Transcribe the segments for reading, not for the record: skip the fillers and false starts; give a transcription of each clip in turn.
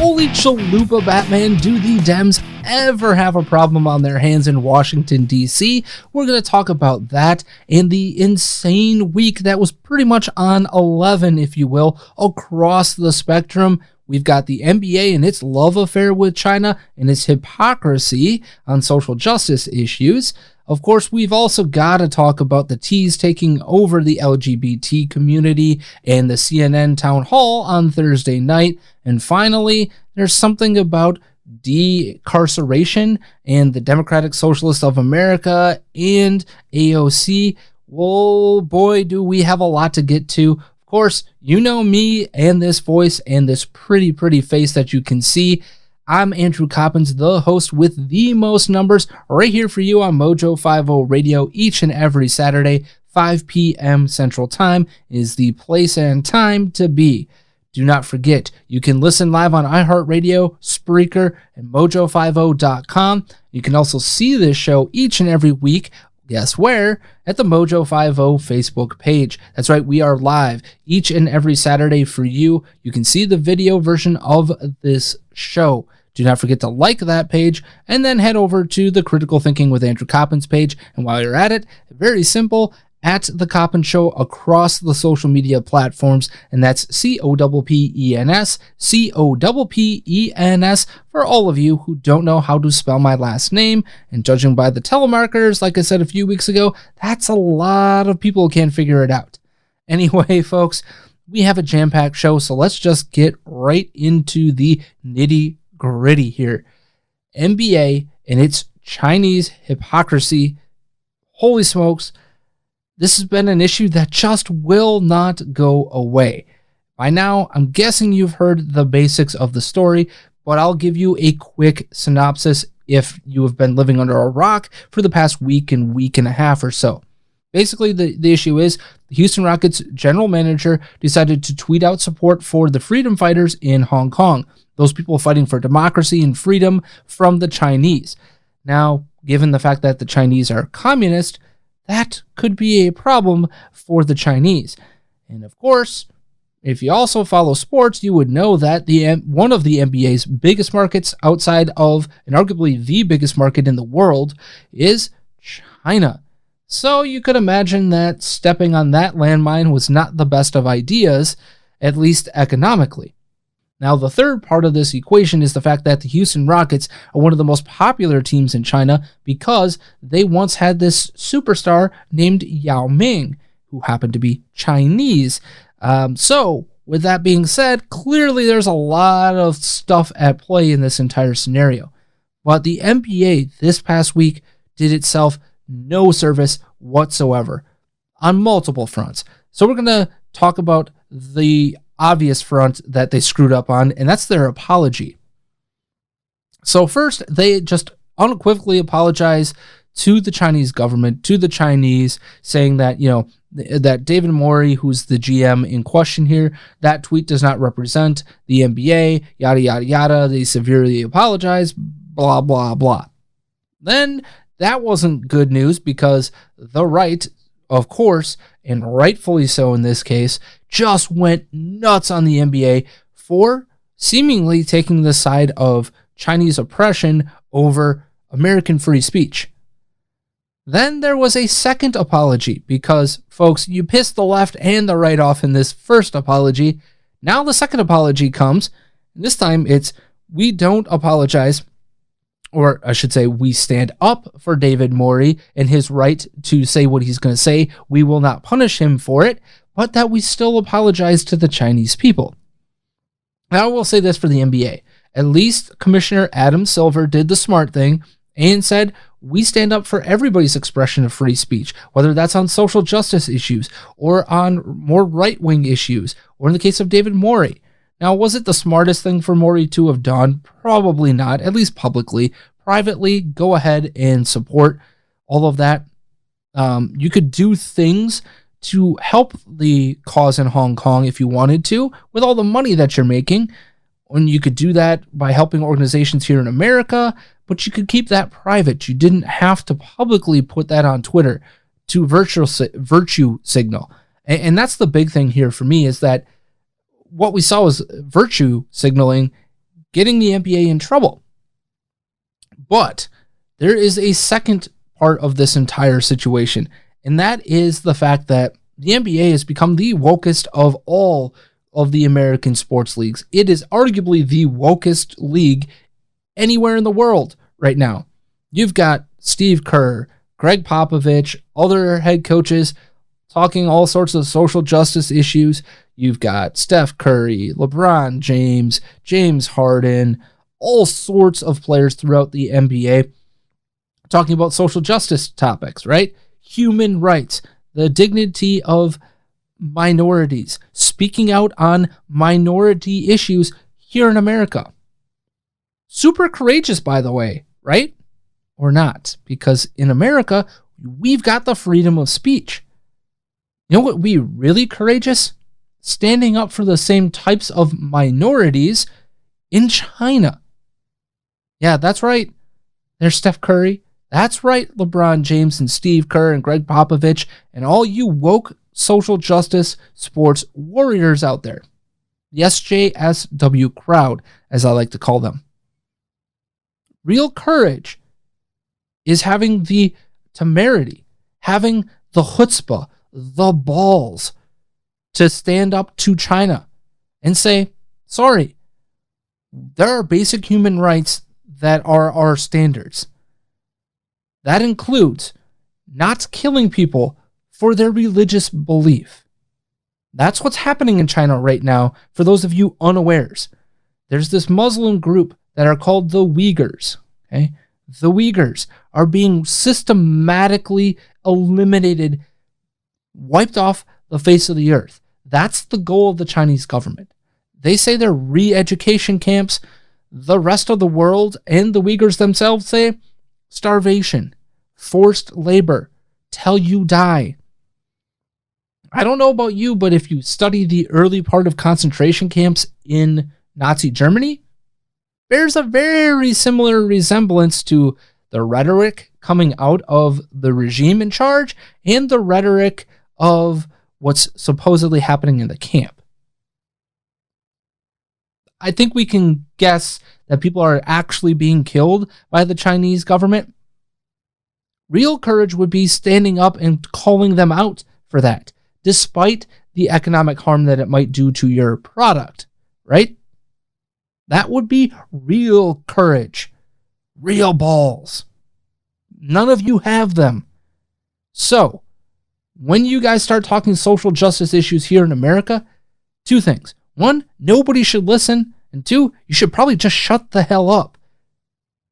Holy Chalupa, Batman, do the Dems ever have a problem on their hands in Washington, D.C.? We're going to talk about that and the insane week that was pretty much on 11, if you will, across the spectrum. We've got the NBA and its love affair with China and its hypocrisy on social justice issues. Of course, we've also got to talk about the T's taking over the LGBT community and the CNN town hall on Thursday night. And finally, there's something about decarceration and the Democratic Socialists of America and AOC. Whoa, boy, do we have a lot to get to. Of course, you know me and this voice and this pretty face that you can see. I'm Andrew Coppens, the host with the most numbers, right here for you on Mojo 50 Radio each and every Saturday, 5 p.m. Central Time is the place and time to be. Do not forget, you can listen live on iHeartRadio, Spreaker, and Mojo50.com. You can also see this show each and every week. Guess where? At the Mojo 50 Facebook page. That's right, we are live each and every Saturday for you. You can see the video version of this show. Do not forget to like that page and then head over to the Critical Thinking with Andrew Coppens page. And while you're at it, very simple, at The Coppens Show across the social media platforms, and that's COPPENS, COPPENS, for all of you who don't know how to spell my last name. And judging by the telemarketers, like I said a few weeks ago, that's a lot of people who can't figure it out. Anyway, folks, we have a jam-packed show, so let's just get right into the nitty-gritty here. NBA and its Chinese hypocrisy. Holy smokes. This has been an issue that just will not go away. By now, I'm guessing you've heard the basics of the story, but I'll give you a quick synopsis if you have been living under a rock for the past week and a half or so. Basically, the issue is the Houston Rockets general manager decided to tweet out support for the freedom fighters in Hong Kong, those people fighting for democracy and freedom from the Chinese. Now, given the fact that the Chinese are communist, that could be a problem for the Chinese. And of course, if you also follow sports, you would know that one of the NBA's biggest markets outside of, and arguably the biggest market in the world, is China. So you could imagine that stepping on that landmine was not the best of ideas, at least economically. Now, the third part of this equation is the fact that the Houston Rockets are one of the most popular teams in China because they once had this superstar named Yao Ming, who happened to be Chinese. So, with that being said, clearly there's a lot of stuff at play in this entire scenario. But the NBA this past week did itself no service whatsoever on multiple fronts. So we're going to talk about the obvious front that they screwed up on, and that's their apology. So first, they just unequivocally apologize to the Chinese government, to the Chinese, saying that, that David Morey, who's the GM in question here, that tweet does not represent the NBA, yada, yada, yada. They severely apologize, blah, blah, blah. Then that wasn't good news because the right, of course, and rightfully so in this case, just went nuts on the NBA for seemingly taking the side of Chinese oppression over American free speech. Then there was a second apology because, folks, you pissed the left and the right off in this first apology. Now the second apology comes. This time it's, we don't apologize, or I should say, we stand up for David Morey and his right to say what he's going to say. We will not punish him for it, but that we still apologize to the Chinese people. Now, I will say this for the NBA. At least Commissioner Adam Silver did the smart thing and said, we stand up for everybody's expression of free speech, whether that's on social justice issues or on more right-wing issues, or in the case of David Morey. Now, was it the smartest thing for Morey to have done? Probably not, at least publicly. Privately, go ahead and support all of that. You could do things to help the cause in Hong Kong if you wanted to, with all the money that you're making. And you could do that by helping organizations here in America, but you could keep that private. You didn't have to publicly put that on Twitter to virtue signal. And that's the big thing here for me, is that what we saw was virtue signaling getting the NBA in trouble. But there is a second part of this entire situation, and that is the fact that the NBA has become the wokest of all of the American sports leagues. It is arguably the wokest league anywhere in the world right now. You've got Steve Kerr, Greg Popovich, other head coaches talking all sorts of social justice issues. You've got Steph Curry, LeBron James, James Harden, all sorts of players throughout the NBA talking about social justice topics, right? Human rights, the dignity of minorities, speaking out on minority issues here in America. Super courageous, by the way, right? Or not, because in America, we've got the freedom of speech. You know what would be really courageous? Standing up for the same types of minorities in China. Yeah, that's right. There's Steph Curry. That's right, LeBron James and Steve Kerr and Greg Popovich and all you woke social justice sports warriors out there. The SJSW crowd, as I like to call them. Real courage is having the temerity, having the chutzpah, the balls to stand up to China and say, sorry, there are basic human rights that are our standards. That includes not killing people for their religious belief. That's what's happening in China right now, for those of you unawares. There's this Muslim group that are called the Uyghurs. Okay? The Uyghurs are being systematically eliminated, wiped off the face of the earth. That's the goal of the Chinese government. They say they're re-education camps. The rest of the world and the Uyghurs themselves say starvation, forced labor, till you die. I don't know about you, but if you study the early part of concentration camps in Nazi Germany, bears a very similar resemblance to the rhetoric coming out of the regime in charge and the rhetoric of what's supposedly happening in the camp. I think we can guess that people are actually being killed by the Chinese government. Real courage would be standing up and calling them out for that, despite the economic harm that it might do to your product, right? That would be real courage, real balls. None of you have them. So, when you guys start talking social justice issues here in America, two things. One, nobody should listen. And two, you should probably just shut the hell up.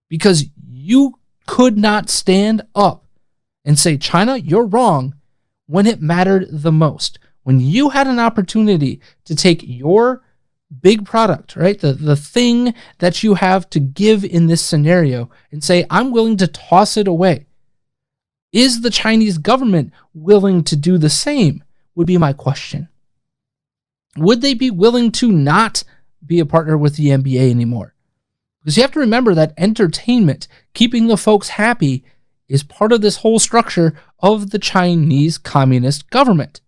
Because you could not stand up and say, China, you're wrong, when it mattered the most. When you had an opportunity to take your big product, right, the thing that you have to give in this scenario and say, I'm willing to toss it away. Is the Chinese government willing to do the same, would be my question. Would they be willing to not be a partner with the NBA anymore? Because you have to remember that entertainment, keeping the folks happy, is part of this whole structure of the Chinese Communist government.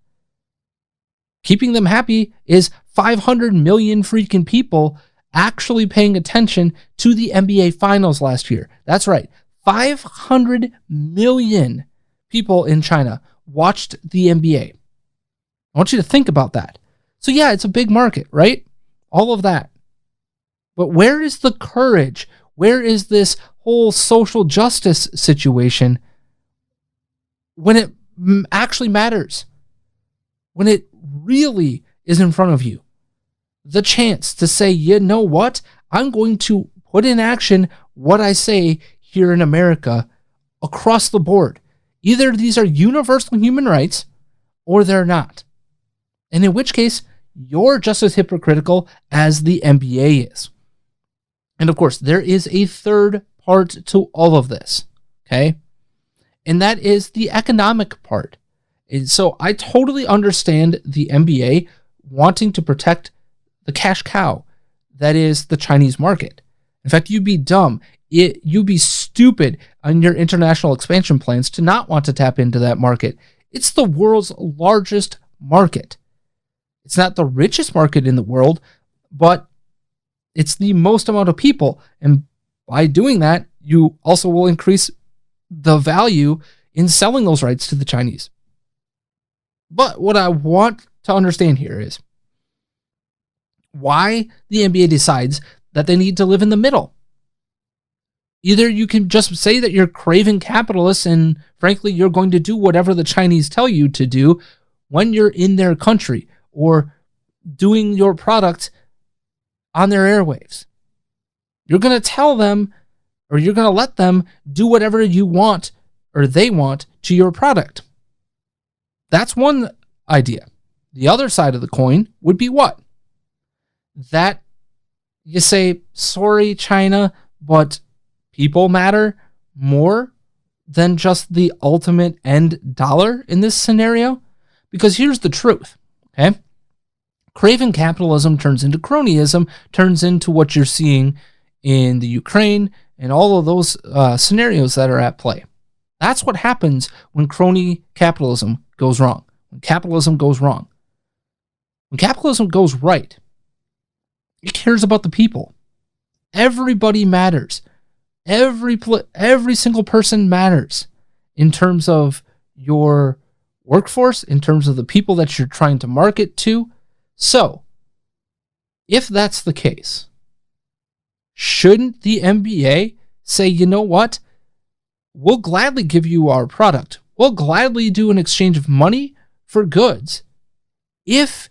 Keeping them happy is 500 million freaking people actually paying attention to the NBA Finals last year. That's right. 500 million people in China watched the NBA. I want you to think about that. So yeah, it's a big market, right? All of that. But where is the courage? Where is this whole social justice situation when it actually matters? When it really is in front of you? The chance to say, you know what? I'm going to put in action what I say here in America across the board. Either these are universal human rights or they're not. And in which case, you're just as hypocritical as the NBA is. And of course, there is a third part to all of this, okay? And that is the economic part. And so I totally understand the NBA wanting to protect the cash cow that is the Chinese market. In fact, you'd be dumb. You'd be stupid on your international expansion plans to not want to tap into that market. It's the world's largest market. It's not the richest market in the world, but It's the most amount of people. And by doing that, you also will increase the value in selling those rights to the Chinese. But what I want to understand here is why the NBA decides that they need to live in the middle. Either you can just say that you're craven capitalists and frankly, you're going to do whatever the Chinese tell you to do when you're in their country or doing your product on their airwaves. You're going to tell them, or you're going to let them do whatever you want or they want to your product. That's one idea. The other side of the coin would be what? That you say, sorry, China, but people matter more than just the ultimate end dollar in this scenario? Because here's the truth, okay? Craven capitalism turns into cronyism, turns into what you're seeing in the Ukraine and all of those scenarios that are at play. That's what happens when crony capitalism goes wrong. When capitalism goes wrong. When capitalism goes right, it cares about the people. Everybody matters. Every single person matters in terms of your workforce, in terms of the people that you're trying to market to. So, if that's the case, shouldn't the NBA say, you know what? We'll gladly give you our product. We'll gladly do an exchange of money for goods if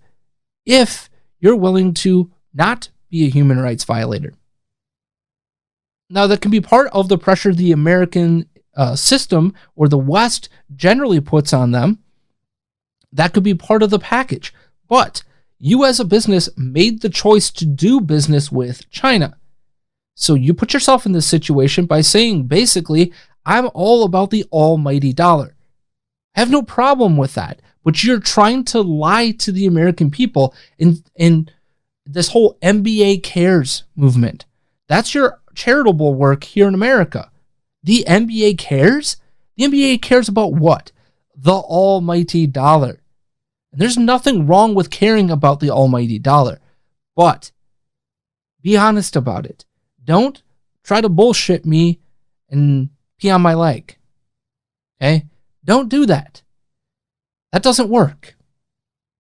you're willing to not be a human rights violator. Now, that can be part of the pressure the American system or the West generally puts on them. That could be part of the package. But you as a business made the choice to do business with China. So you put yourself in this situation by saying, basically, I'm all about the almighty dollar. I have no problem with that. But you're trying to lie to the American people in this whole NBA Cares movement. That's your charitable work here in America. The NBA cares? The NBA cares about what? The almighty dollar. And there's nothing wrong with caring about the almighty dollar. But be honest about it. Don't try to bullshit me and pee on my leg. Okay? Don't do that. That doesn't work.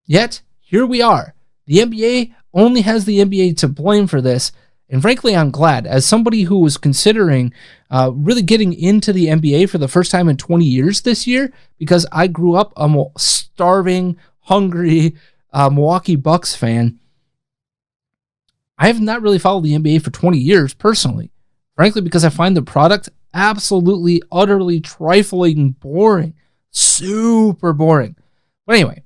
Yet, here we are. The NBA only has the NBA to blame for this. And frankly, I'm glad. As somebody who was considering really getting into the NBA for the first time in 20 years this year, because I grew up a starving, hungry Milwaukee Bucks fan, I have not really followed the NBA for 20 years personally. Frankly, because I find the product absolutely, utterly trifling boring. Super boring. But anyway,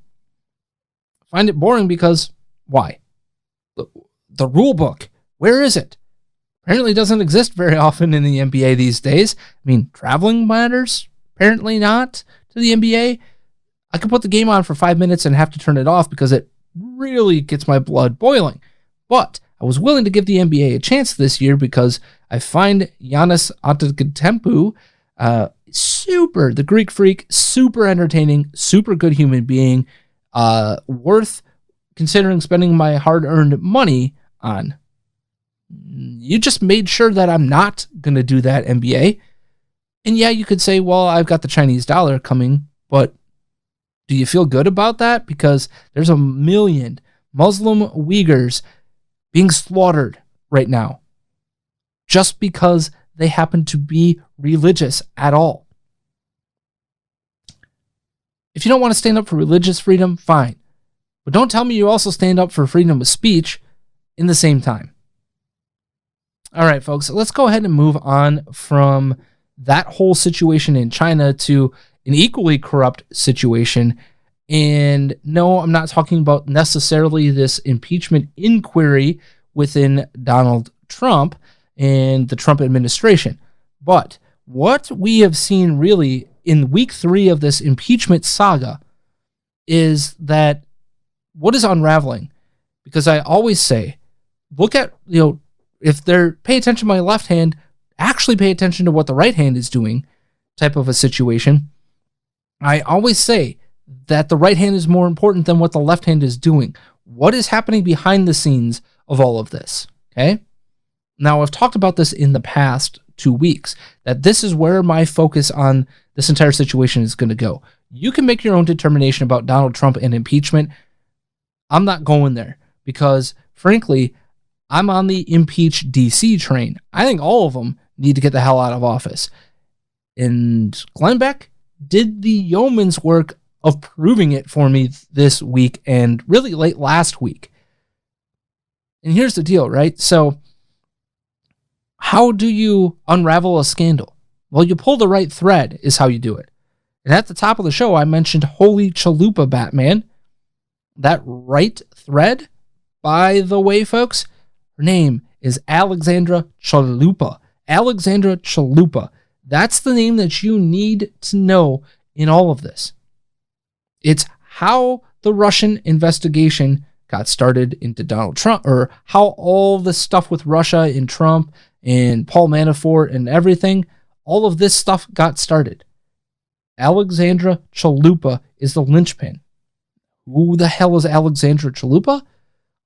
I find it boring because, why? The rule book, where is it? Apparently it doesn't exist very often in the NBA these days. I mean, traveling matters? Apparently not to the NBA. I could put the game on for 5 minutes and have to turn it off because it really gets my blood boiling. But I was willing to give the NBA a chance this year because I find Giannis Antetokounmpo the Greek freak, super entertaining, super good human being, worth considering spending my hard-earned money on. You just made sure that I'm not going to do that, NBA. And yeah, you could say, well, I've got the Chinese dollar coming, but do you feel good about that? Because there's 1 million Muslim Uyghurs being slaughtered right now just because they happen to be religious at all. If you don't want to stand up for religious freedom, fine. But don't tell me you also stand up for freedom of speech in the same time. All right, folks, let's go ahead and move on from that whole situation in China to an equally corrupt situation. And no, I'm not talking about necessarily this impeachment inquiry within Donald Trump and the Trump administration. But what we have seen really in week 3 of this impeachment saga is that what is unraveling? Because I always say, look at, if they're pay attention to my left hand, actually pay attention to what the right hand is doing type of a situation. I always say that the right hand is more important than what the left hand is doing. What is happening behind the scenes of all of this? Okay? Now, I've talked about this in the past 2 weeks, that this is where my focus on this entire situation is going to go. You can make your own determination about Donald Trump and impeachment. I'm not going there because, frankly, I'm on the impeach DC train. I think all of them need to get the hell out of office. And Glenn Beck did the yeoman's work of proving it for me this week and really late last week. And here's the deal, right? So how do you unravel a scandal? Well, you pull the right thread is how you do it. And at the top of the show, I mentioned Holy Chalupa Batman. That right thread, by the way, folks, her name is Alexandra Chalupa. Alexandra Chalupa. That's the name that you need to know in all of this. It's how the Russian investigation got started into Donald Trump, or how all the stuff with Russia and Trump and Paul Manafort and everything, all of this stuff got started. Alexandra Chalupa is the linchpin. Who the hell is Alexandra Chalupa?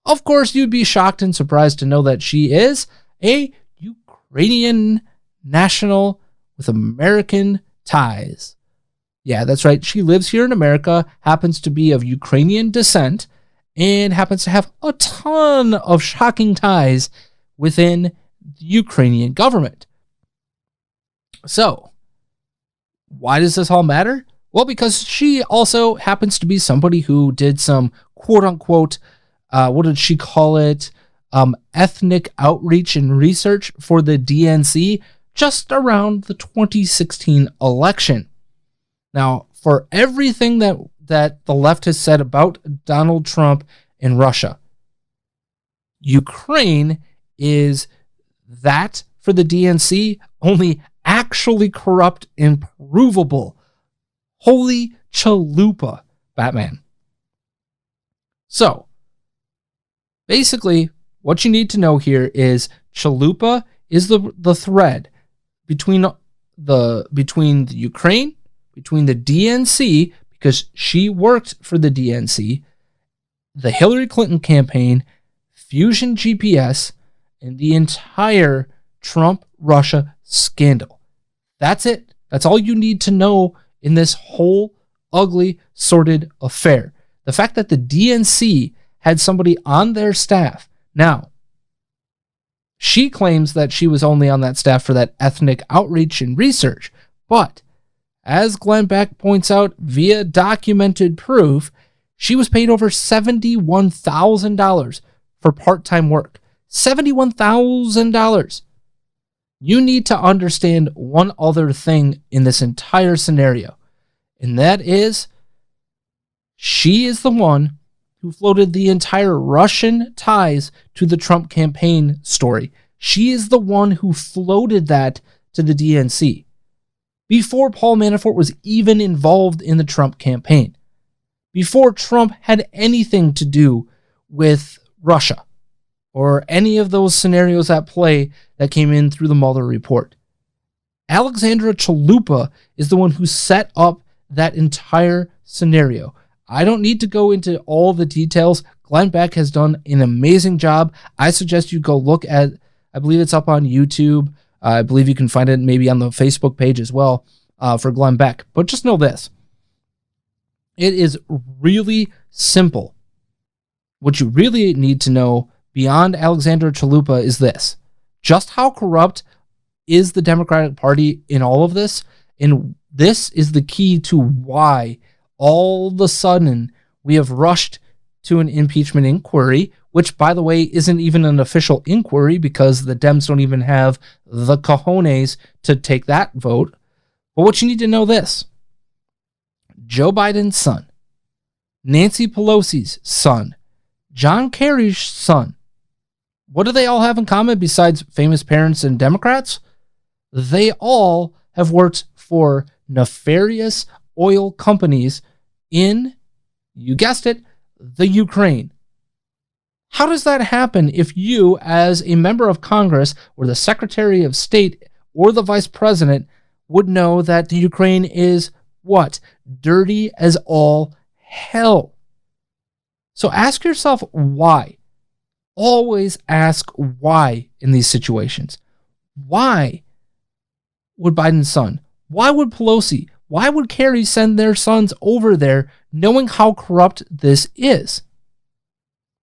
Of course, you'd be shocked and surprised to know that she is a Ukrainian national with American ties. Yeah, that's right. She lives here in America, happens to be of Ukrainian descent, and happens to have a ton of shocking ties within the Ukrainian government. So, why does this all matter? Well, because she also happens to be somebody who did some quote-unquote, what did she call it, ethnic outreach and research for the DNC just around the 2016 election. Now, for everything that the left has said about Donald Trump and Russia, Ukraine is that for the DNC, only actually corrupt and provable. Holy Chalupa, Batman. So, basically, what you need to know here is Chalupa is the thread between the Ukraine, between the DNC, because she worked for the DNC, the Hillary Clinton campaign, Fusion GPS, and the entire Trump-Russia scandal. That's it. That's all you need to know in this whole ugly, sordid affair. The fact that the DNC had somebody on their staff. Now, she claims that she was only on that staff for that ethnic outreach and research, but as Glenn Beck points out via documented proof, she was paid over $71,000 for part-time work. $71,000. You need to understand one other thing in this entire scenario, and that is she is the one who floated the entire Russian ties to the Trump campaign story. She is the one who floated that to the DNC before Paul Manafort was even involved in the Trump campaign, before Trump had anything to do with Russia or any of those scenarios at play that came in through the Mueller report. Alexandra Chalupa is the one who set up that entire scenario. I don't need to go into all the details. Glenn Beck has done an amazing job. I suggest you go look at, I believe it's up on YouTube. I believe you can find it maybe on the Facebook page as well for Glenn Beck. But just know this. It is really simple. What you really need to know beyond Alexandra Chalupa is this. Just how corrupt is the Democratic Party in all of this? And this is the key to why all of a sudden we have rushed to an impeachment inquiry, which, by the way, isn't even an official inquiry because the Dems don't even have the cojones to take that vote. But what you need to know this. Joe Biden's son, Nancy Pelosi's son, John Kerry's son, what do they all have in common besides famous parents and Democrats? They all have worked for nefarious oil companies in, you guessed it, the Ukraine. How does that happen if you, as a member of Congress or the Secretary of State or the Vice President, would know that the Ukraine is what? Dirty as all hell. So ask yourself why. always ask why in these situations. Why would Biden's son? Why would Pelosi? Why would Kerry send their sons over there knowing how corrupt this is?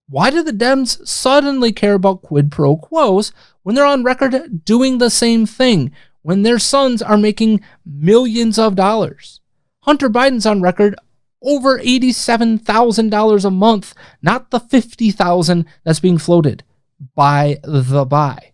Why do the Dems suddenly care about quid pro quos when they're on record doing the same thing, when their sons are making millions of dollars? Hunter Biden's on record over $87,000 a month, not the $50,000 that's being floated by the buy.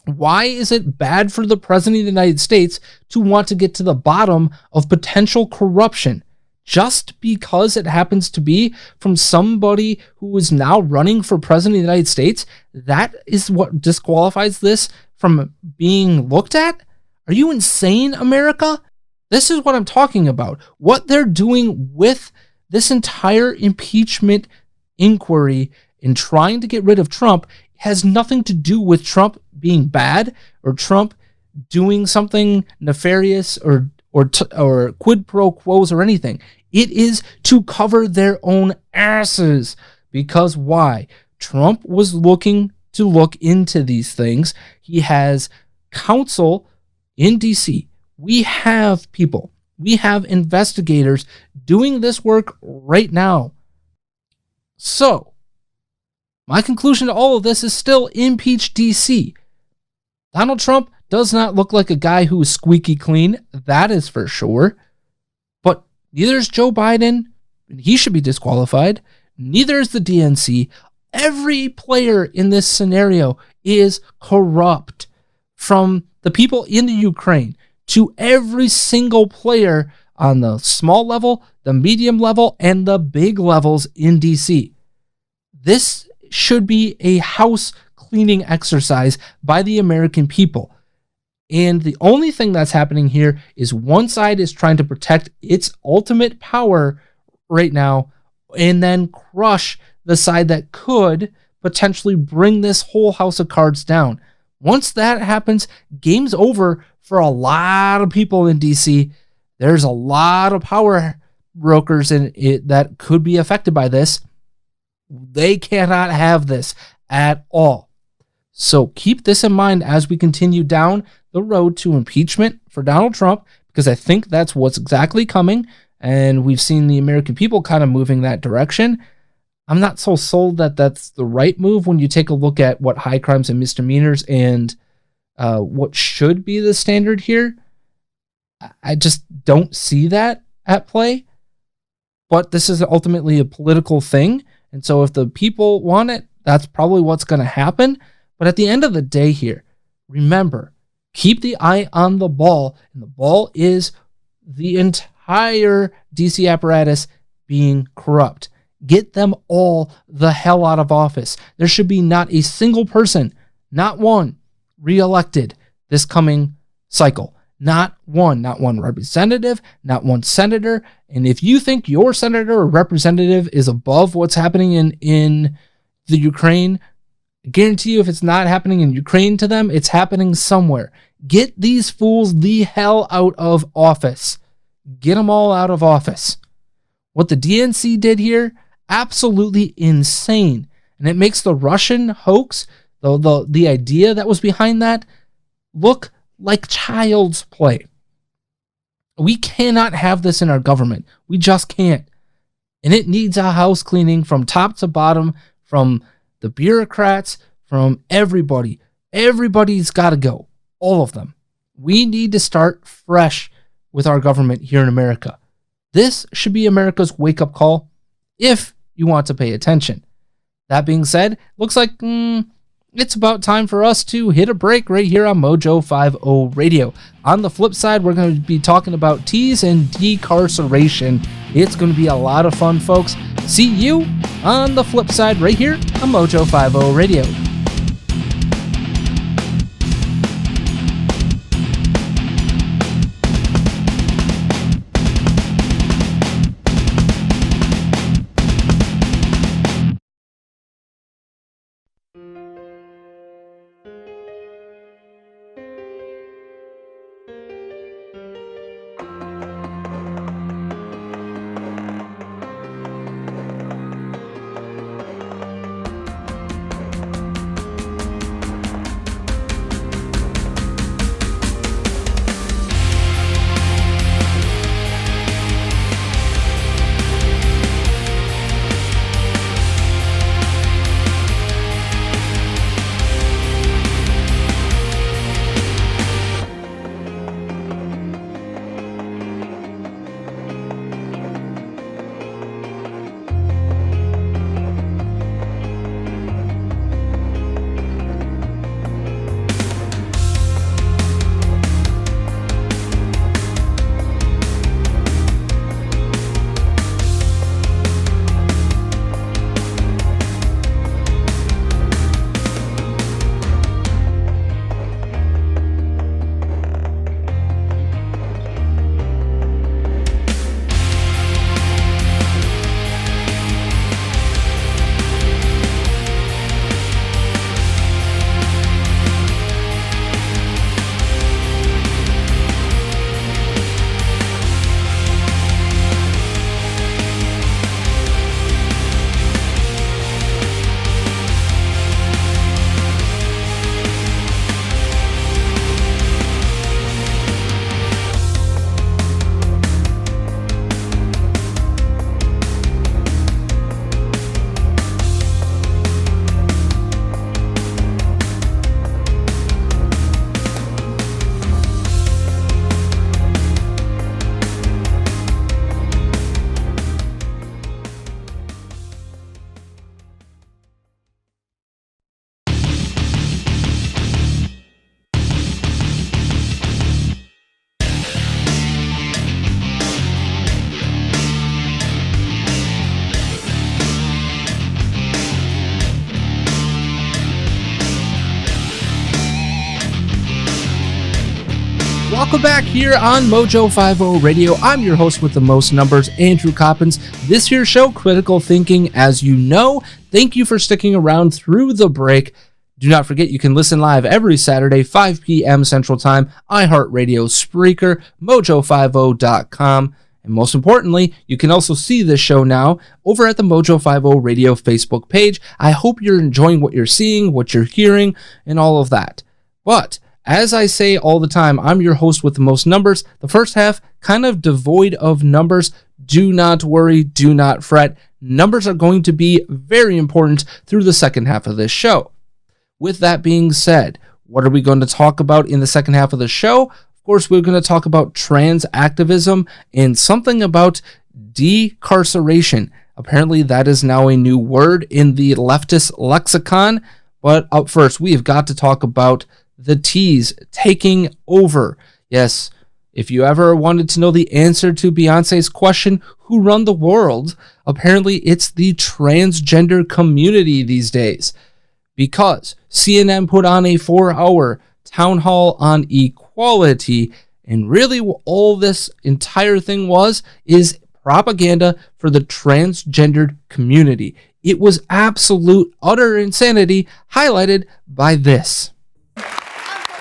Why is it bad for the president of the United States to want to get to the bottom of potential corruption just because it happens to be from somebody who is now running for president of the United States? That is what disqualifies this from being looked at? Are you insane, America? This is what I'm talking about. What they're doing with this entire impeachment inquiry and trying to get rid of Trump has nothing to do with Trump being bad or Trump doing something nefarious or quid pro quos or anything. It is to cover their own asses. Because why? Trump was looking to look into these things. He has counsel in DC. We have people, we have investigators doing this work right now. So, my conclusion to all of this is still impeach DC. Donald Trump does not look like a guy who is squeaky clean, that is for sure. But neither is Joe Biden, he should be disqualified. Neither is the DNC. Every player in this scenario is corrupt. From the people in the Ukraine to every single player on the small level, the medium level, and the big levels in DC. This should be a house cleaning exercise by the American people. And the only thing that's happening here is one side is trying to protect its ultimate power right now and then crush the side that could potentially bring this whole house of cards down. Once that happens, game's over for a lot of people in DC. There's a lot of power brokers in it that could be affected by this. They cannot have this at all. So keep this in mind as we continue down the road to impeachment for Donald Trump, because I think that's what's exactly coming. And we've seen the American people kind of moving that direction. I'm not so sold that that's the right move when you take a look at what high crimes and misdemeanors and what should be the standard here. I just don't see that at play. But this is ultimately a political thing. And so if the people want it, that's probably what's going to happen. But at the end of the day here, remember, keep the eye on the ball. And the ball is the entire DC apparatus being corrupt. Get them all the hell out of office. There should be not a single person, not one, reelected this coming cycle. Not one representative, not one senator. And if you think your senator or representative is above what's happening in the Ukraine, I guarantee you if it's not happening in Ukraine to them, it's happening somewhere. Get these fools the hell out of office. Get them all out of office. What the DNC did here, absolutely insane. And it makes the Russian hoax, the idea that was behind that, look like child's play. We cannot have this in our government. We just can't. And it needs a house cleaning from top to bottom, from the bureaucrats, from everybody. Everybody's got to go. All of them. We need to start fresh with our government here in America. This should be America's wake-up call if you want to pay attention. That being said, looks like it's about time for us to hit a break right here on Mojo 50 Radio. On the flip side, we're going to be talking about teas and decarceration. It's going to be a lot of fun, folks. See you on the flip side right here on Mojo 50 Radio. Welcome back here on Mojo 50 Radio. I'm your host with the most numbers, Andrew Coppens. This here show, Critical Thinking, as you know. Thank you for sticking around through the break. Do not forget you can listen live every Saturday, 5 p.m. Central Time, iHeartRadio, Spreaker, mojo50.com. And most importantly, you can also see this show now over at the Mojo 50 Radio Facebook page. I hope you're enjoying what you're seeing, what you're hearing, and all of that. But as I say all the time, I'm your host with the most numbers. The first half, kind of devoid of numbers. Do not worry, do not fret. Numbers are going to be very important through the second half of this show. With that being said, what are we going to talk about in the second half of the show? Of course, we're going to talk about trans activism and something about decarceration. Apparently, that is now a new word in the leftist lexicon. But up first, we have got to talk about the T's taking over. Yes, if you ever wanted to know the answer to Beyonce's question, who run the world? Apparently, it's the transgender community these days. Because CNN put on a 4-hour town hall on equality, and really all this entire thing is propaganda for the transgendered community. It was absolute, utter insanity, highlighted by this. I'm so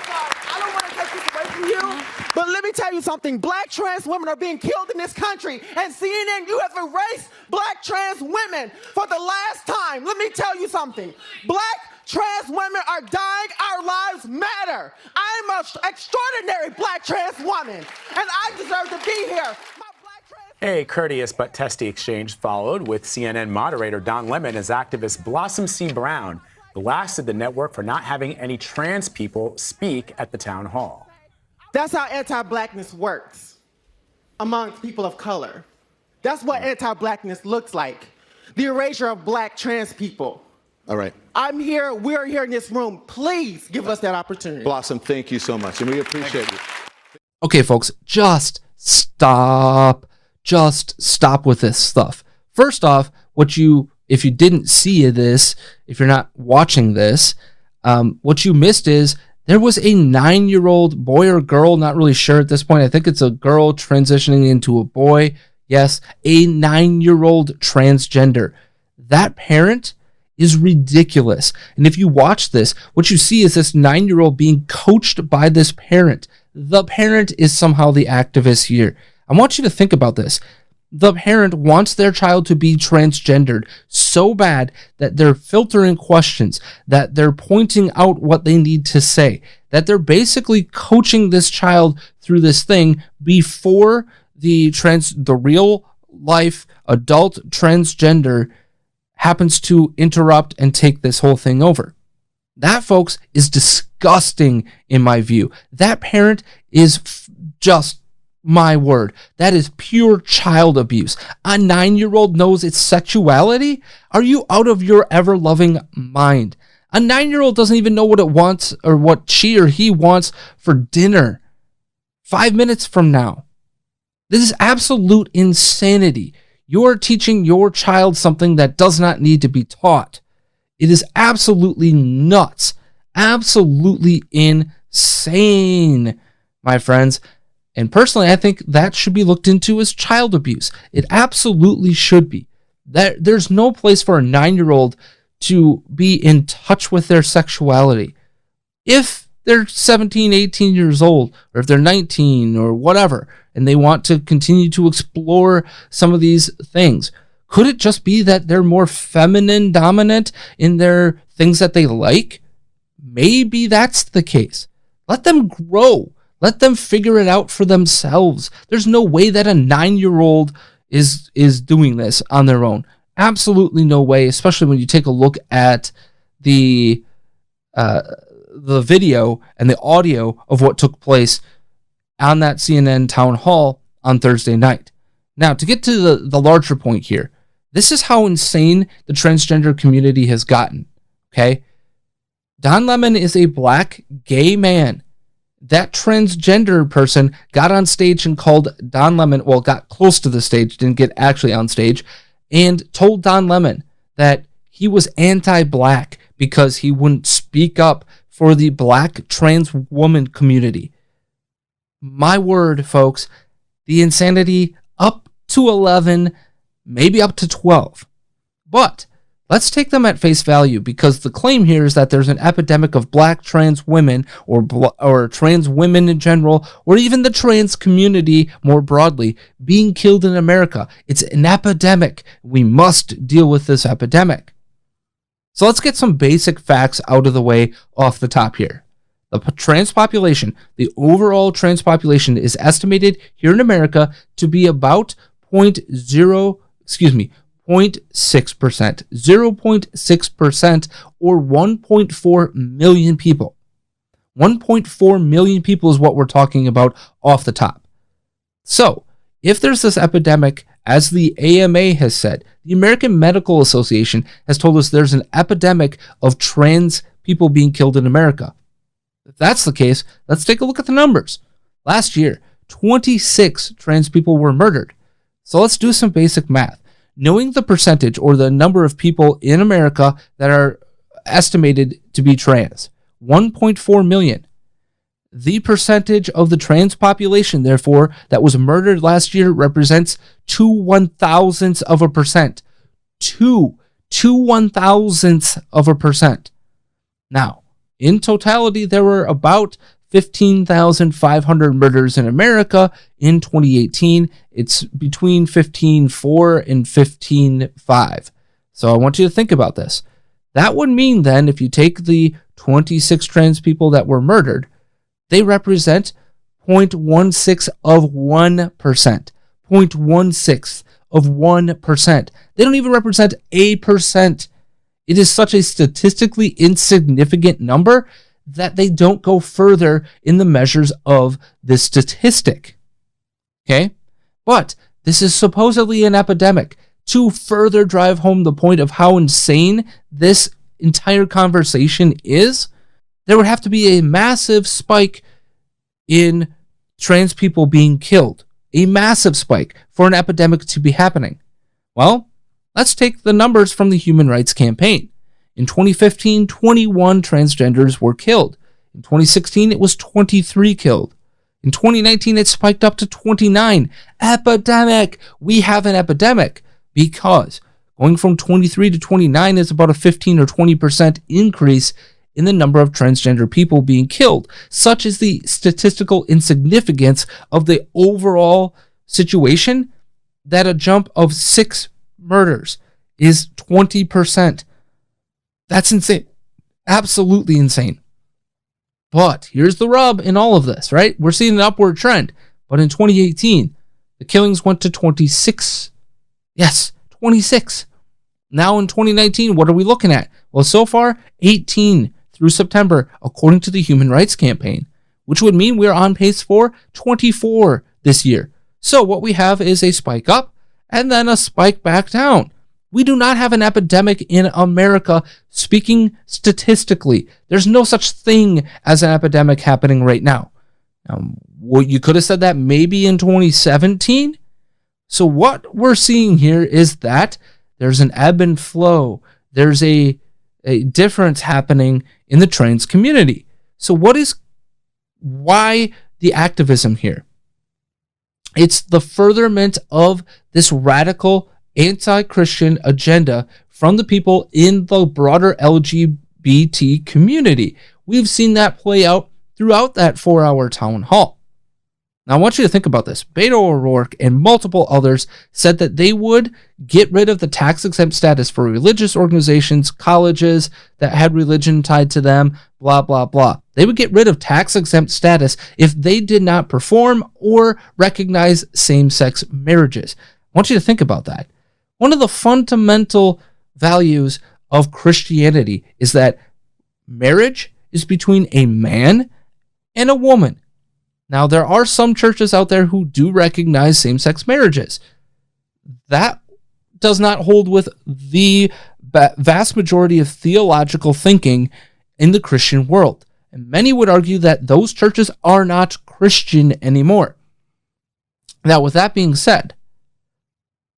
sorry. I don't want to take this away from you, but let me tell you something. Black trans women are being killed in this country, and CNN, you have erased black trans women for the last time. Let me tell you something. Black trans women are dying. Our lives matter. I'm an extraordinary black trans woman, and I deserve to be here. My black trans- A courteous but testy exchange followed with CNN moderator Don Lemon as activist Blossom C. Brown blasted the network for not having any trans people speak at the town hall. That's how anti-blackness works amongst people of color. That's what anti-blackness looks like. The erasure of black trans people. All right. I'm here, we're here in this room. Please give us that opportunity. Blossom, thank you so much, and we appreciate you. Okay, folks, just stop. Just stop with this stuff. First off, if you didn't see this, if you're not watching this, what you missed is there was a 9-year-old boy or girl, not really sure at this point. I think it's a girl transitioning into a boy. Yes, a 9-year-old transgender. That parent is ridiculous. And if you watch this, what you see is this 9-year-old being coached by this parent. The parent is somehow the activist here. I want you to think about this. The parent wants their child to be transgendered so bad that they're filtering questions, that they're pointing out what they need to say, that they're basically coaching this child through this thing before the real life adult transgender happens to interrupt and take this whole thing over. That, folks, is disgusting in my view. That parent is just, my word, that is pure child abuse. A 9-year-old knows its sexuality? Are you out of your ever-loving mind? A 9-year-old doesn't even know what it wants or what she or he wants for dinner 5 minutes from now. This is absolute insanity. You're teaching your child something that does not need to be taught. It is absolutely nuts. Absolutely insane, my friends. And personally, I think that should be looked into as child abuse. It absolutely should be. There's no place for a 9-year-old to be in touch with their sexuality. If they're 17, 18 years old, or if they're 19 or whatever, and they want to continue to explore some of these things, could it just be that they're more feminine dominant in their things that they like? Maybe that's the case. Let them grow. Let them figure it out for themselves. There's no way that a 9-year-old is doing this on their own. Absolutely no way, especially when you take a look at the video and the audio of what took place on that CNN town hall on Thursday night. Now, to get to the larger point here, this is how insane the transgender community has gotten, okay? Don Lemon is a black gay man. That transgender person got on stage and called Don Lemon, well, got close to the stage, didn't get actually on stage, and told Don Lemon that he was anti-black because he wouldn't speak up for the black trans woman community. My word, folks, the insanity up to 11, maybe up to 12. But let's take them at face value, because the claim here is that there's an epidemic of black trans women or trans women in general, or even the trans community more broadly, being killed in America. It's an epidemic. We must deal with this epidemic. So let's get some basic facts out of the way off the top here. The trans population, the overall trans population, is estimated here in America to be about 0.6%, 0.6%, or 1.4 million people. 1.4 million people is what we're talking about off the top. So, if there's this epidemic, as the AMA has said, the American Medical Association has told us there's an epidemic of trans people being killed in America. If that's the case, let's take a look at the numbers. Last year, 26 trans people were murdered. So let's do some basic math. Knowing the percentage or the number of people in America that are estimated to be trans, 1.4 million. The percentage of the trans population, therefore, that was murdered last year represents 0.02%. 0.02%. Now, in totality, there were about 15,500 murders in America in 2018. It's between 15.4 and 15.5. So I want you to think about this. That would mean then, if you take the 26 trans people that were murdered, they represent 0.16 of 1%. 0.16 of 1%. They don't even represent a percent. It is such a statistically insignificant number that they don't go further in the measures of this statistic. Okay? But this is supposedly an epidemic. To further drive home the point of how insane this entire conversation is, there would have to be a massive spike in trans people being killed. A massive spike for an epidemic to be happening. Well, let's take the numbers from the Human Rights Campaign. In 2015, 21 transgenders were killed. In 2016, it was 23 killed. In 2019, it spiked up to 29. Epidemic! We have an epidemic because going from 23 to 29 is about a 15 or 20% increase in the number of transgender people being killed. Such is the statistical insignificance of the overall situation that a jump of 6 murders is 20%. That's insane. Absolutely insane. But here's the rub in all of this, right? We're seeing an upward trend. But in 2018, the killings went to 26. Yes, 26. Now in 2019, what are we looking at? Well, so far, 18 through September, according to the Human Rights Campaign, which would mean we're on pace for 24 this year. So what we have is a spike up and then a spike back down. We do not have an epidemic in America, speaking statistically. There's no such thing as an epidemic happening right now. Well, you could have said that maybe in 2017. So what we're seeing here is that there's an ebb and flow. There's a difference happening in the trans community. So why the activism here? It's the furtherment of this radical anti-Christian agenda from the people in the broader LGBT community. We've seen that play out throughout that 4-hour town hall. Now, I want you to think about this. Beto O'Rourke and multiple others said that they would get rid of the tax-exempt status for religious organizations, colleges that had religion tied to them, blah, blah, blah. They would get rid of tax-exempt status if they did not perform or recognize same-sex marriages. I want you to think about that. One of the fundamental values of Christianity is that marriage is between a man and a woman. Now, there are some churches out there who do recognize same-sex marriages. That does not hold with the vast majority of theological thinking in the Christian world. And many would argue that those churches are not Christian anymore. Now, with that being said,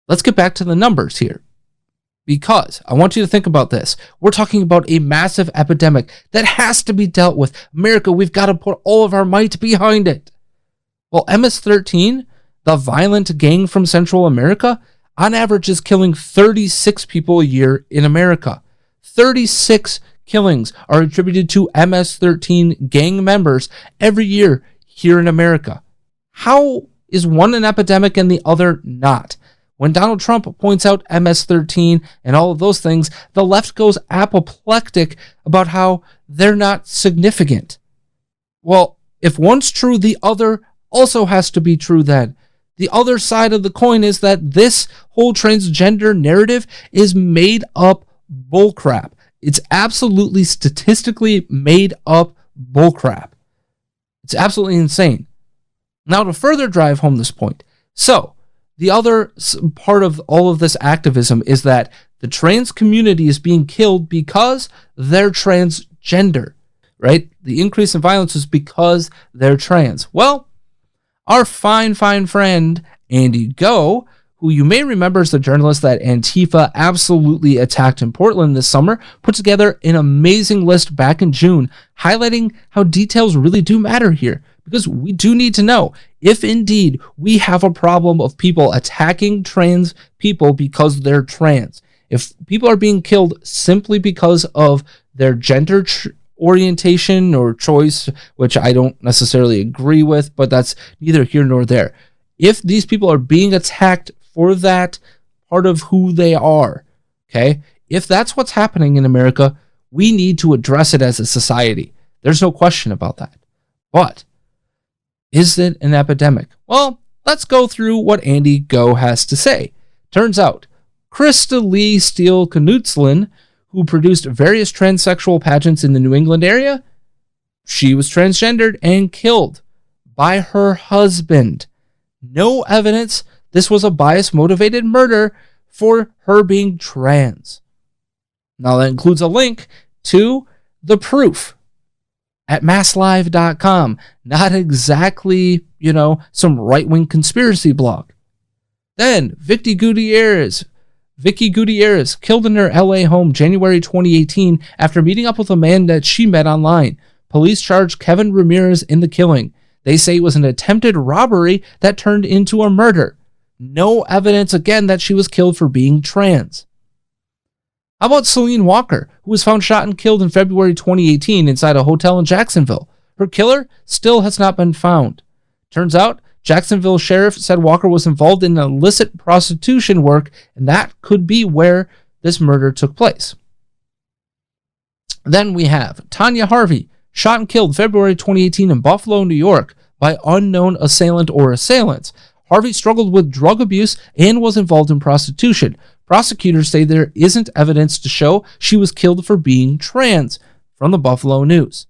let's get back to the numbers here, because I want you to think about this. We're talking about a massive epidemic that has to be dealt with. America, we've got to put all of our might behind it. Well, MS-13, the violent gang from Central America, on average is killing 36 people a year in America. 36 killings are attributed to MS-13 gang members every year here in America. How is one an epidemic and the other not? When Donald Trump points out MS-13 and all of those things, the left goes apoplectic about how they're not significant. Well, if one's true, the other also has to be true then. The other side of the coin is that this whole transgender narrative is made up bullcrap. It's absolutely statistically made up bullcrap. It's absolutely insane. Now, to further drive home this point, so the other part of all of this activism is that the trans community is being killed because they're transgender, right? The increase in violence is because they're trans. Well, our fine friend, Andy Go, who you may remember is the journalist that Antifa absolutely attacked in Portland this summer, put together an amazing list back in June, highlighting how details really do matter here. Because we do need to know if indeed we have a problem of people attacking trans people because they're trans. If people are being killed simply because of their gender orientation or choice, which I don't necessarily agree with, but that's neither here nor there. If these people are being attacked for that part of who they are, okay, if that's what's happening in America, we need to address it as a society. There's no question about that. But is it an epidemic? Well, let's go through what Andy Go has to say. Turns out, Krista Lee Steele Knutzlin, who produced various transsexual pageants in the New England area, she was transgendered and killed by her husband. No evidence this was a bias-motivated murder for her being trans. Now, that includes a link to the proof at masslive.com. Not exactly, some right-wing conspiracy blog. Then, Vicky Gutierrez, killed in her LA home January 2018 after meeting up with a man that she met online. Police charged Kevin Ramirez in the killing. They say it was an attempted robbery that turned into a murder. No evidence, again, that she was killed for being trans. How about Celine Walker, who was found shot and killed in February 2018 inside a hotel in Jacksonville? Her killer still has not been found. Turns out, Jacksonville sheriff said Walker was involved in illicit prostitution work, and that could be where this murder took place. Then we have Tanya Harvey, shot and killed February 2018 in Buffalo, New York, by unknown assailant or assailants. Harvey struggled with drug abuse and was involved in prostitution. Prosecutors say there isn't evidence to show she was killed for being trans, from the Buffalo News.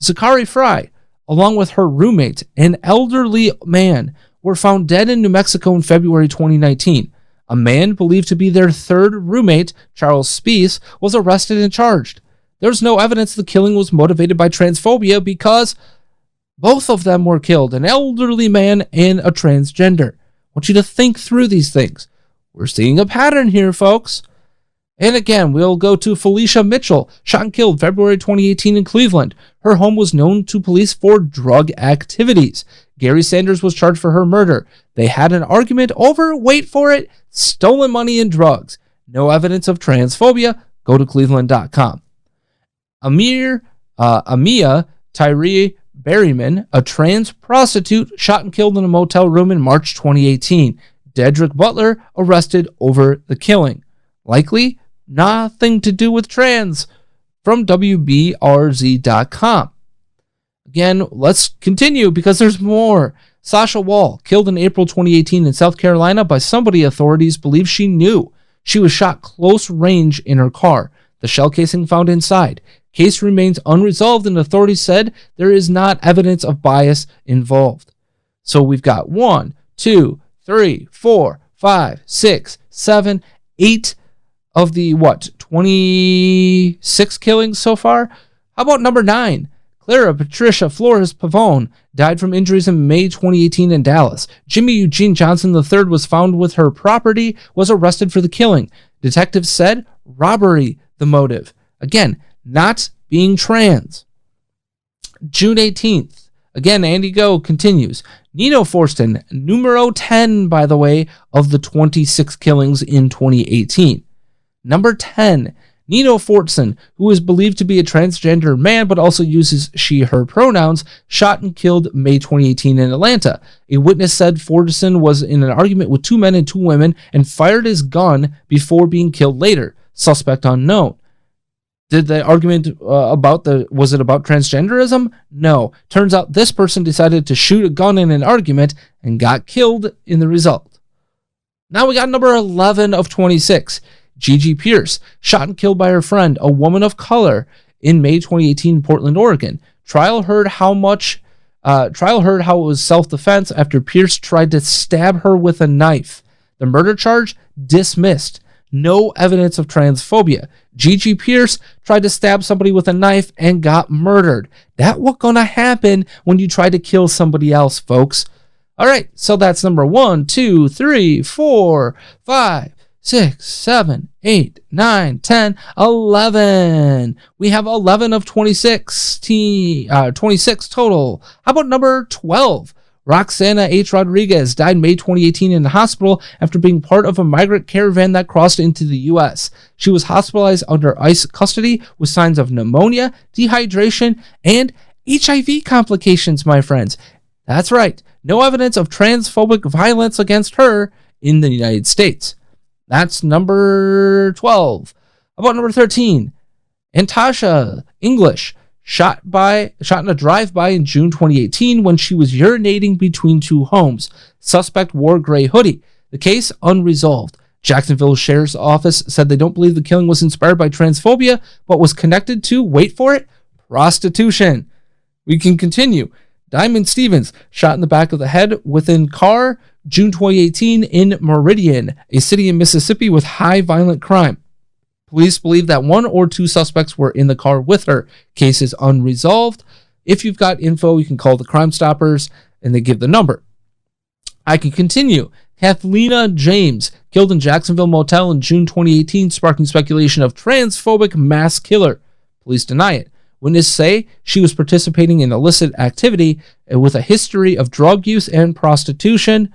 Zachary Fry, along with her roommate, an elderly man, were found dead in New Mexico in February 2019. A man believed to be their third roommate, Charles Spies, was arrested and charged. There's no evidence the killing was motivated by transphobia because both of them were killed, an elderly man and a transgender. I want you to think through these things. We're seeing a pattern here, folks. And again, we'll go to Felicia Mitchell, shot and killed February 2018 in Cleveland. Her home was known to police for drug activities. Gary Sanders was charged for her murder. They had an argument over, wait for it, stolen money and drugs. No evidence of transphobia. Go to cleveland.com. Amia Tyree Berryman, a trans prostitute, shot and killed in a motel room in March 2018. Dedrick Butler arrested over the killing. Likely nothing to do with trans, from WBRZ.com. Again, let's continue because there's more. Sasha Wall, killed in April 2018 in South Carolina by somebody authorities believe she knew. She was shot close range in her car. The shell casing found inside. Case remains unresolved, and authorities said there is not evidence of bias involved. So we've got 1, 2, 3, 4, 5, 6, 7, 8 of the 26 killings so far. How about number 9? Clara Patricia Flores Pavone died from injuries in May 2018 in Dallas. Jimmy Eugene Johnson III was found with her property, was arrested for the killing. Detectives said robbery the motive. Again, not being trans. June 18th, Again, Andy Go continues. Nino Forsten, numero 10, by the way, of the 26 killings in 2018. Number 10, Nino Fortson, who is believed to be a transgender man but also uses she/her pronouns, shot and killed May 2018 in Atlanta. A witness said Fortson was in an argument with 2 men and 2 women and fired his gun before being killed later. Suspect unknown. Did the argument was it about transgenderism? No. Turns out this person decided to shoot a gun in an argument and got killed in the result. Now we got number 11 of 26. Gigi Pierce, shot and killed by her friend, a woman of color, in May 2018 in Portland, Oregon. Trial heard how it was self-defense after Pierce tried to stab her with a knife. The murder charge dismissed. No evidence of transphobia. Gigi Pierce tried to stab somebody with a knife and got murdered. That's what's gonna happen when you try to kill somebody else, folks. All right, so that's number 1, 2, 3, 4, 5, 6, 7, 8, 9, 10, 11. We have 11 of 26 total. How about number 12? Roxana H. Rodriguez died May 2018 in the hospital after being part of a migrant caravan that crossed into the U.S. She was hospitalized under ICE custody with signs of pneumonia, dehydration, and HIV complications, my friends. That's right. No evidence of transphobic violence against her in the United States. That's number 12. How about number 13? Antasha English, shot in a drive-by in June 2018 when she was urinating between 2 homes. Suspect wore gray hoodie. The case unresolved. Jacksonville Sheriff's Office said they don't believe the killing was inspired by transphobia, but was connected to, wait for it, prostitution. We can continue. Diamond Stevens, shot in the back of the head within car, June 2018 in Meridian, a city in Mississippi with high violent crime. Police believe that 1 or 2 suspects were in the car with her. Case is unresolved. If you've got info, you can call the Crime Stoppers, and they give the number. I can continue. Kathlena James, killed in Jacksonville motel in June 2018, sparking speculation of transphobic mass killer. Police deny it. Witnesses say she was participating in illicit activity with a history of drug use and prostitution,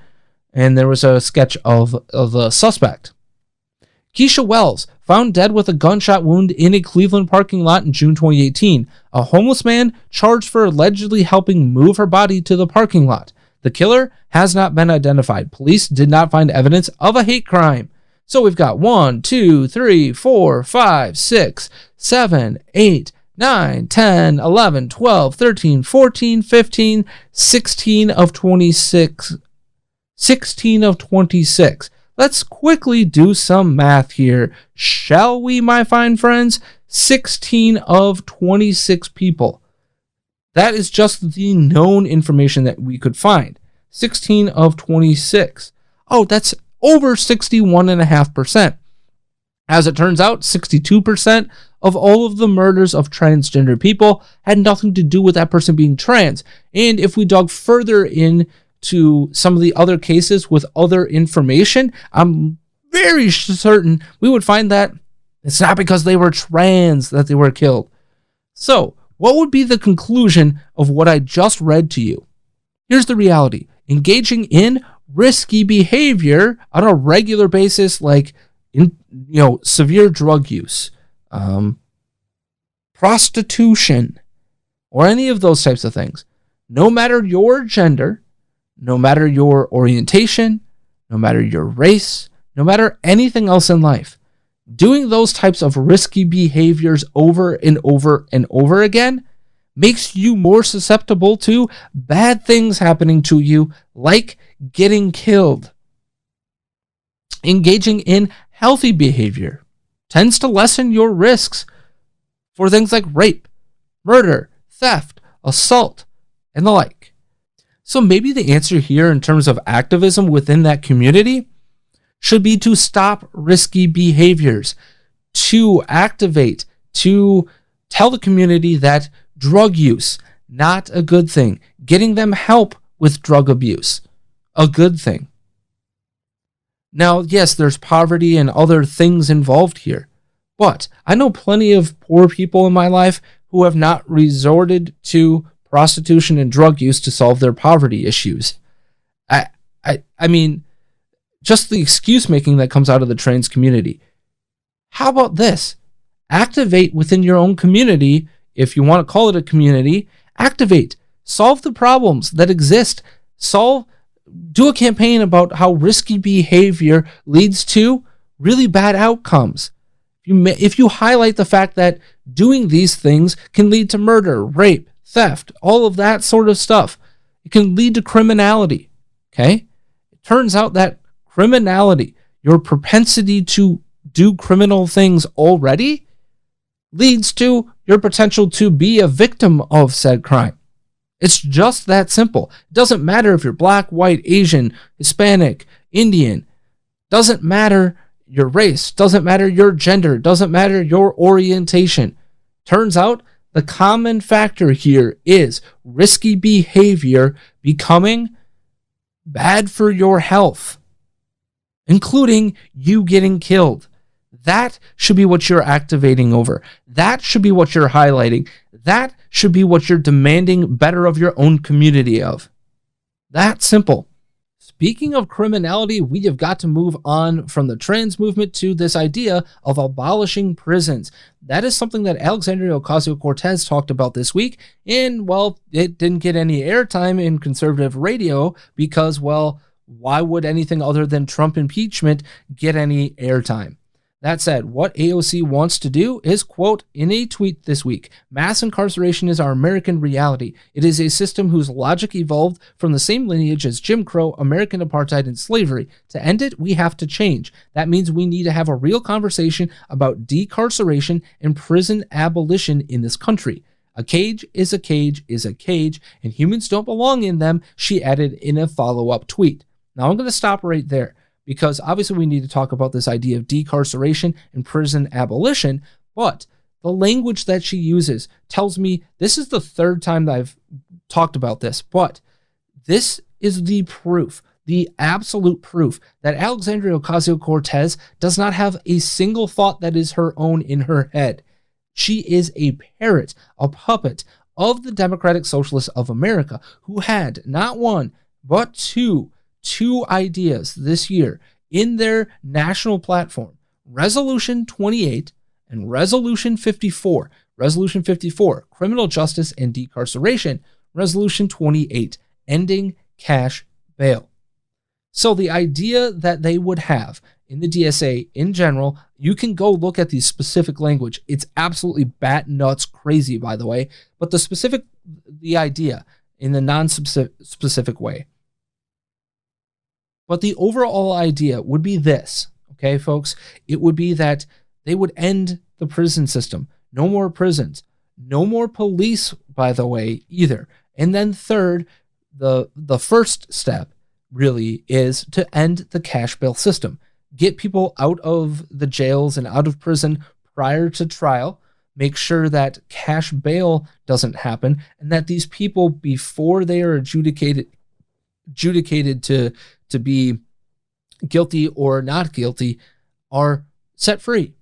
and there was a sketch of the suspect. Keisha Wells, found dead with a gunshot wound in a Cleveland parking lot in June 2018. A homeless man charged for allegedly helping move her body to the parking lot. The killer has not been identified. Police did not find evidence of a hate crime. So we've got 1, 2, 3, 4, 5, 6, 7, 8, 9, 10, 11, 12, 13, 14, 15, 16 of 26. 16 of 26. Let's quickly do some math here, shall we, my fine friends? 16 of 26 people. That is just the known information that we could find. 16 of 26. Oh, that's over 61.5%. As it turns out, 62% of all of the murders of transgender people had nothing to do with that person being trans. And if we dug further into some of the other cases with other information, I'm very certain we would find that it's not because they were trans that they were killed. So, what would be the conclusion of what I just read to you? Here's the reality. Engaging in risky behavior on a regular basis, like severe drug use, prostitution, or any of those types of things, no matter your gender, no matter your orientation, no matter your race, no matter anything else in life, doing those types of risky behaviors over and over and over again makes you more susceptible to bad things happening to you, like getting killed. Engaging in healthy behavior tends to lessen your risks for things like rape, murder, theft, assault, and the like. So maybe the answer here in terms of activism within that community should be to stop risky behaviors, to activate, to tell the community that drug use, not a good thing. Getting them help with drug abuse, a good thing. Now, yes, there's poverty and other things involved here, but I know plenty of poor people in my life who have not resorted to prostitution and drug use to solve their poverty issues. I mean, just the excuse making that comes out of the trans community. How about this? Activate within your own community, if you want to call it a community. Activate. Solve the problems that exist. Do a campaign about how risky behavior leads to really bad outcomes. If you highlight the fact that doing these things can lead to murder, rape, theft, all of that sort of stuff, it can lead to criminality. Okay? It turns out that criminality, your propensity to do criminal things already, leads to your potential to be a victim of said crime. It's just that simple. It doesn't matter if you're black, white, Asian, Hispanic, Indian. Doesn't matter your race. Doesn't matter your gender. Doesn't matter your orientation. Turns out the common factor here is risky behavior becoming bad for your health, including you getting killed. That should be what you're activating over. That should be what you're highlighting. That should be what you're demanding better of your own community of. That simple. Speaking of criminality, we have got to move on from the trans movement to this idea of abolishing prisons. That is something that Alexandria Ocasio-Cortez talked about this week, and, well, it didn't get any airtime in conservative radio because, well, why would anything other than Trump impeachment get any airtime? That said, what AOC wants to do is, quote, in a tweet this week, mass incarceration is our American reality. It is a system whose logic evolved from the same lineage as Jim Crow, American apartheid, and slavery. To end it, we have to change. That means we need to have a real conversation about decarceration and prison abolition in this country. A cage is a cage is a cage, and humans don't belong in them, she added in a follow-up tweet. Now I'm going to stop right there, because obviously we need to talk about this idea of decarceration and prison abolition, but the language that she uses tells me this is the third time that I've talked about this, but this is the proof, the absolute proof that Alexandria Ocasio-Cortez does not have a single thought that is her own in her head. She is a parrot, a puppet of the Democratic Socialists of America, who had not one, but two ideas this year in their national platform, Resolution 28 and Resolution 54. Resolution 54, criminal justice and decarceration. Resolution 28, ending cash bail. So the idea that they would have in the DSA in general, you can go look at the specific language. It's absolutely bat nuts crazy, by the way, but the idea in the non-specific way. But the overall idea would be this, okay, folks? It would be that they would end the prison system. No more prisons. No more police, by the way, either. And then third, the first step really is to end the cash bail system. Get people out of the jails and out of prison prior to trial. Make sure that cash bail doesn't happen, and that these people, before they are adjudicated to be guilty or not guilty, are set free.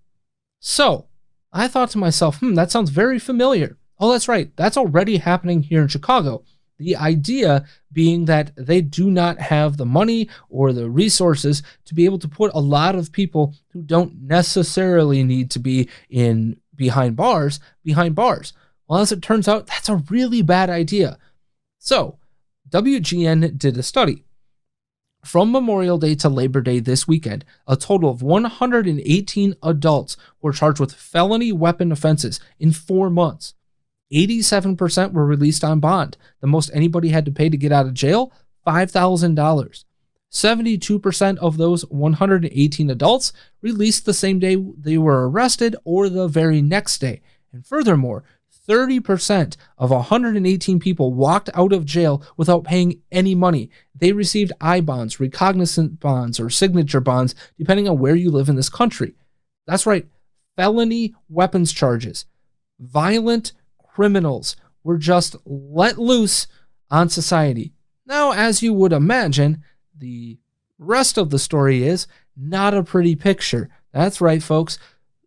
So I thought to myself, that sounds very familiar. Oh, that's right. That's already happening here in Chicago. The idea being that they do not have the money or the resources to be able to put a lot of people who don't necessarily need to be behind bars. Well, as it turns out, that's a really bad idea. So WGN did a study. From Memorial Day to Labor Day this weekend, a total of 118 adults were charged with felony weapon offenses in 4 months. 87% were released on bond. The most anybody had to pay to get out of jail, $5,000. 72% of those 118 adults released the same day they were arrested or the very next day. And furthermore, 30% of 118 people walked out of jail without paying any money. They received I-bonds, recognizant bonds, or signature bonds, depending on where you live in this country. That's right, felony weapons charges. Violent criminals were just let loose on society. Now, as you would imagine, the rest of the story is not a pretty picture. That's right, folks.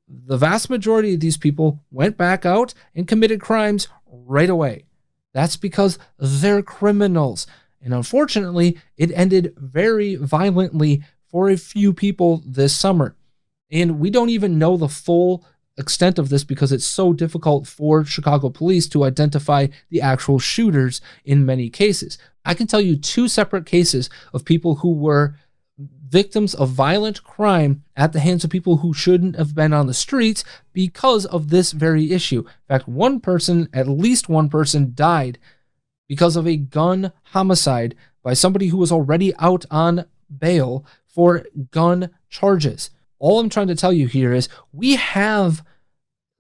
The vast majority of these people went back out and committed crimes right away. That's because they're criminals. And unfortunately, it ended very violently for a few people this summer. And we don't even know the full extent of this because it's so difficult for Chicago police to identify the actual shooters in many cases. I can tell you 2 separate cases of people who were victims of violent crime at the hands of people who shouldn't have been on the streets because of this very issue. In fact, at least one person died because of a gun homicide by somebody who was already out on bail for gun charges. All I'm trying to tell you here is we have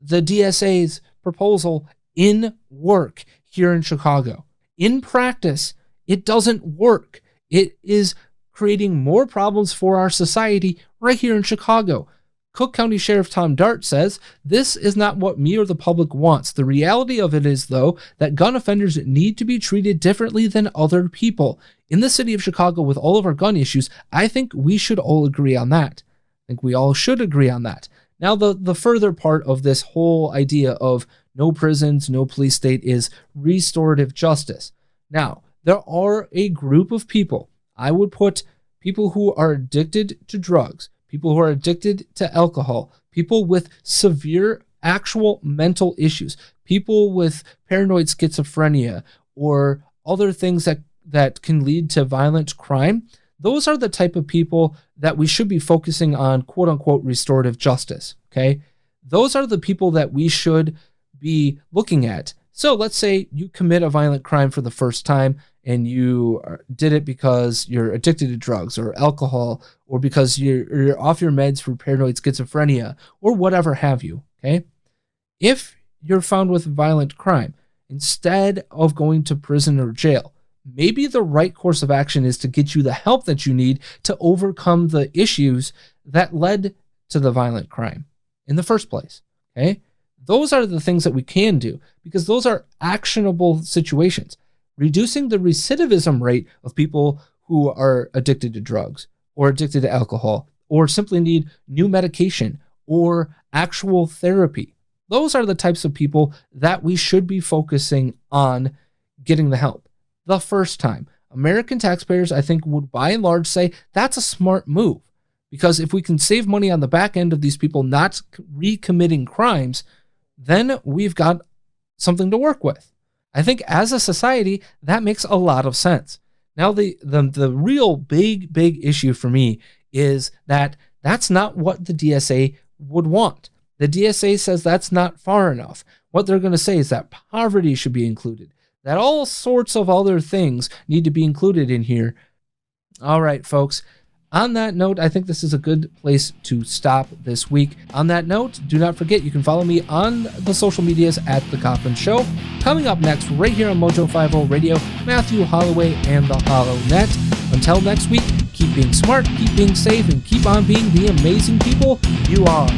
the DSA's proposal in work here in Chicago. In practice, it doesn't work. It is creating more problems for our society right here in Chicago. Cook County Sheriff Tom Dart says, "This is not what me or the public wants. The reality of it is, though, that gun offenders need to be treated differently than other people. In the city of Chicago, with all of our gun issues, I think we should all agree on that." I think we all should agree on that. Now, the further part of this whole idea of no prisons, no police state is restorative justice. Now, there are a group of people, I would put people who are addicted to drugs, people who are addicted to alcohol, people with severe actual mental issues, people with paranoid schizophrenia, or other things that can lead to violent crime. Those are the type of people that we should be focusing on, quote unquote, restorative justice. Okay. Those are the people that we should be looking at. So let's say you commit a violent crime for the first time and you did it because you're addicted to drugs or alcohol, or because you're off your meds for paranoid schizophrenia or whatever have you. Okay. If you're found with violent crime, instead of going to prison or jail, maybe the right course of action is to get you the help that you need to overcome the issues that led to the violent crime in the first place. Okay? Those are the things that we can do because those are actionable situations. Reducing the recidivism rate of people who are addicted to drugs or addicted to alcohol or simply need new medication or actual therapy. Those are the types of people that we should be focusing on getting the help the first time. American taxpayers, I think, would by and large say that's a smart move, because if we can save money on the back end of these people not recommitting crimes, then we've got something to work with. I think as a society, that makes a lot of sense. Now, the real big issue for me is that that's not what the DSA would want. The DSA says that's not far enough. What they're going to say is that poverty should be included, that all sorts of other things need to be included in here. All right, folks. On that note, I think this is a good place to stop this week. On that note, do not forget you can follow me on the social medias at The Coppens Show. Coming up next, right here on Mojo 50 Radio, Matthew Holloway and the Hollow Net. Until next week, keep being smart, keep being safe, and keep on being the amazing people you are.